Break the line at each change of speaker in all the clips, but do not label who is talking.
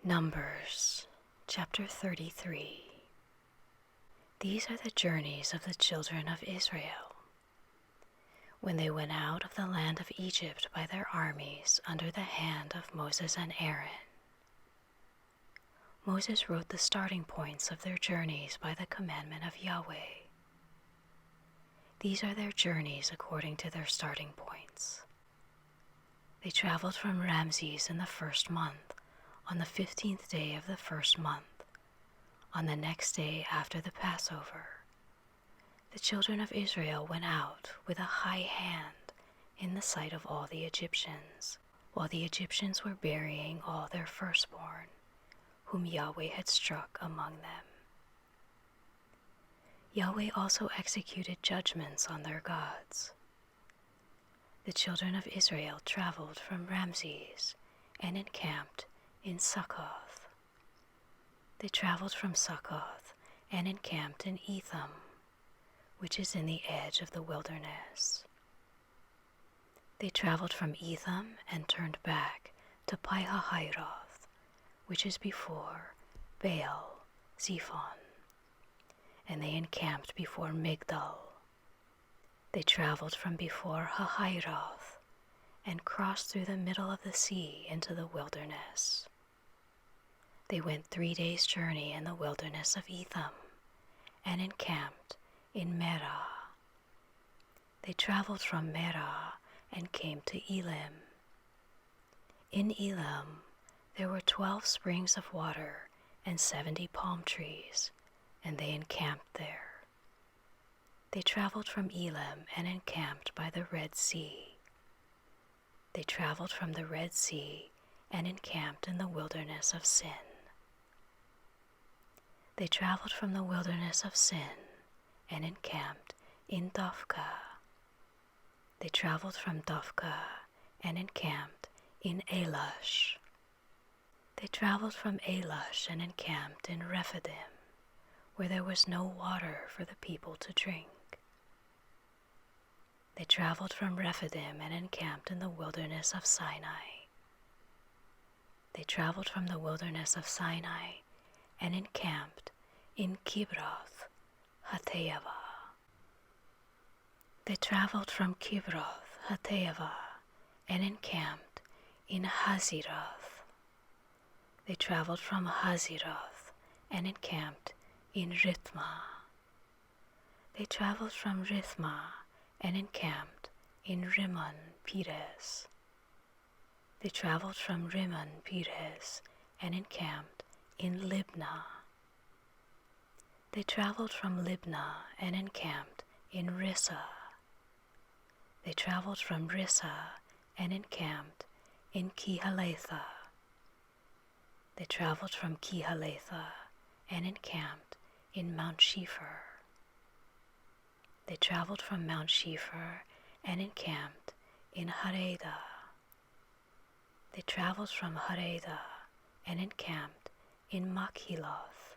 Numbers, chapter 33. These are the journeys of the children of Israel, when they went out of the land of Egypt by their armies under the hand of Moses and Aaron. Moses wrote the starting points of their journeys by the commandment of Yahweh. These are their journeys according to their starting points. They traveled from Ramses in the first month, on the 15th day of the first month, on the next day after the Passover. The children of Israel went out with a high hand in the sight of all the Egyptians, while the Egyptians were burying all their firstborn, whom Yahweh had struck among them. Yahweh also executed judgments on their gods. The children of Israel traveled from Ramses and encamped in Succoth. They traveled from Succoth and encamped in Etham, which is in the edge of the wilderness. They traveled from Etham and turned back to Pi-hahiroth, which is before Baal Zephon, and they encamped before Migdal. They traveled from before Hahiroth and crossed through the middle of the sea into the wilderness. They went 3 days' journey in the wilderness of Etham and encamped in Merah. They traveled from Merah and came to Elim. In Elim there were 12 springs of water and 70 palm trees, and they encamped there. They traveled from Elim and encamped by the Red Sea. They traveled from the Red Sea and encamped in the wilderness of Sin. They traveled from the wilderness of Sin and encamped in Dophkah. They traveled from Dophkah and encamped in Elash. They traveled from Elash and encamped in Rephidim, where there was no water for the people to drink. They traveled from Rephidim and encamped in the wilderness of Sinai. They traveled from the wilderness of Sinai and encamped in Kibroth Hattaavah. They traveled from Kibroth Hattaavah and encamped in Hazeroth. They traveled from Hazeroth and encamped in Rithmah. They traveled from Rithmah and encamped in Rimmon Perez. They traveled from Rimmon Perez and encamped in Libnah. They traveled from Libnah and encamped in Rissah. They traveled from Rissah and encamped in Kehalatha. They traveled from Kehalatha and encamped in Mount Shefer. They traveled from Mount Shefer and encamped in Haredah. They traveled from Haredah and encamped in Makheloth.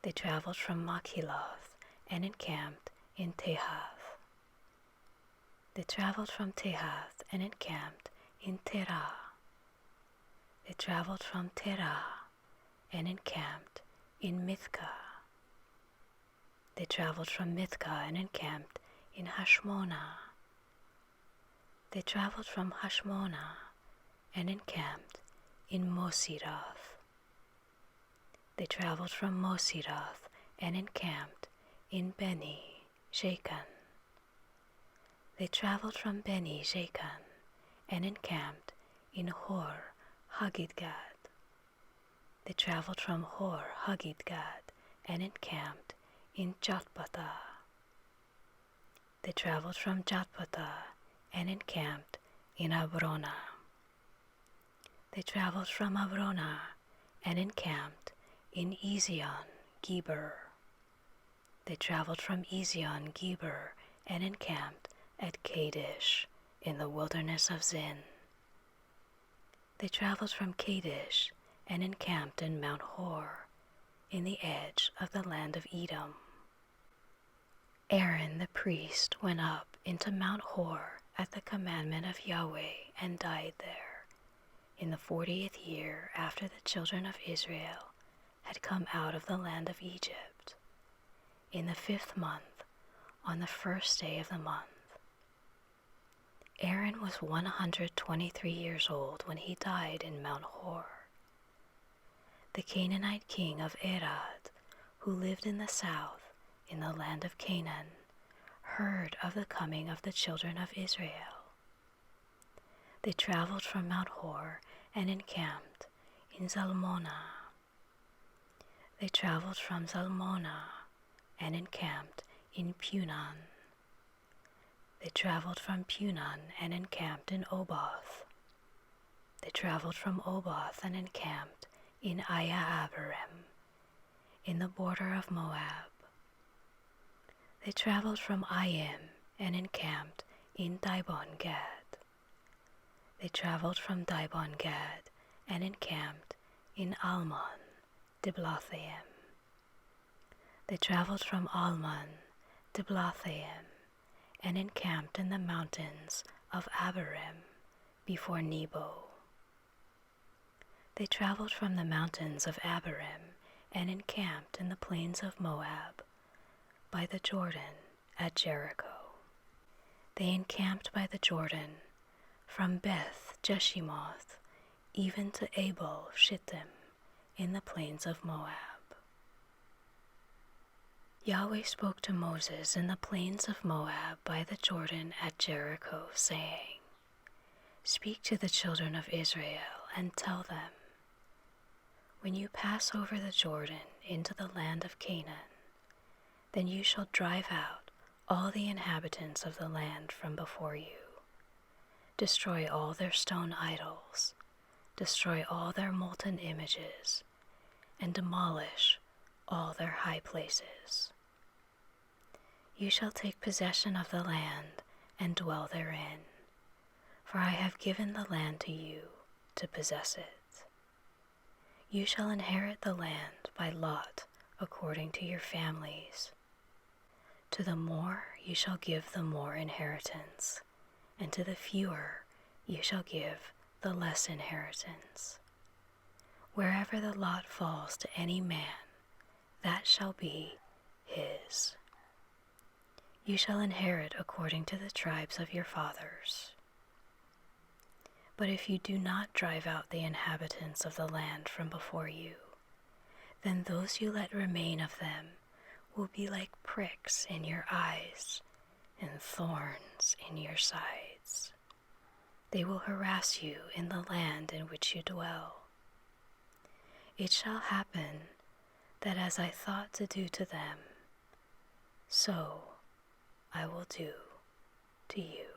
They traveled from Makheloth and encamped in Tehath. They traveled from Tehath and encamped in Terah. They traveled from Terah and encamped in Mithkah. They traveled from Mithkah and encamped in Hashmonah. They traveled from Hashmonah and encamped in Mosirath. They traveled from Mosirath and encamped in Beni Jacan. They traveled from Beni Jacan and encamped in Hor Haggidgad. They traveled from Hor Haggidgad and encamped in Jotbathah. They traveled from Jotbathah and encamped in Abrona. They traveled from Abrona and encamped in Ezion Geber. They traveled from Ezion Geber and encamped at Kadesh in the wilderness of Zin. They traveled from Kadesh and encamped in Mount Hor, in the edge of the land of Edom. Aaron the priest went up into Mount Hor at the commandment of Yahweh and died there, in the 40th year after the children of Israel had come out of the land of Egypt, in the 5th month, on the 1st day of the month. Aaron was 123 years old when he died in Mount Hor. The Canaanite king of Arad, who lived in the south, in the land of Canaan, heard of the coming of the children of Israel. They traveled from Mount Hor and encamped in Zalmonah. They traveled from Zalmonah and encamped in Punan. They traveled from Punan and encamped in Oboth. They traveled from Oboth and encamped in Ayahabarim, in the border of Moab. They traveled from Ayim and encamped in Dibon-Gad. They traveled from Dibon-Gad and encamped in Almon, Diblathaim. They traveled from Almon, Diblathaim, and encamped in the mountains of Abarim before Nebo. They traveled from the mountains of Abarim and encamped in the plains of Moab by the Jordan at Jericho. They encamped by the Jordan from Beth Jeshimoth even to Abel Shittim in the plains of Moab. Yahweh spoke to Moses in the plains of Moab by the Jordan at Jericho, saying, "Speak to the children of Israel and tell them, when you pass over the Jordan into the land of Canaan, then you shall drive out all the inhabitants of the land from before you. Destroy all their stone idols, destroy all their molten images, and demolish all their high places. You shall take possession of the land and dwell therein, for I have given the land to you to possess it. You shall inherit the land by lot according to your families. To the more you shall give the more inheritance, and to the fewer you shall give the less inheritance. Wherever the lot falls to any man, that shall be his. You shall inherit according to the tribes of your fathers. But if you do not drive out the inhabitants of the land from before you, then those you let remain of them will be like pricks in your eyes and thorns in your sides. They will harass you in the land in which you dwell. It shall happen that as I thought to do to them, so I will do to you."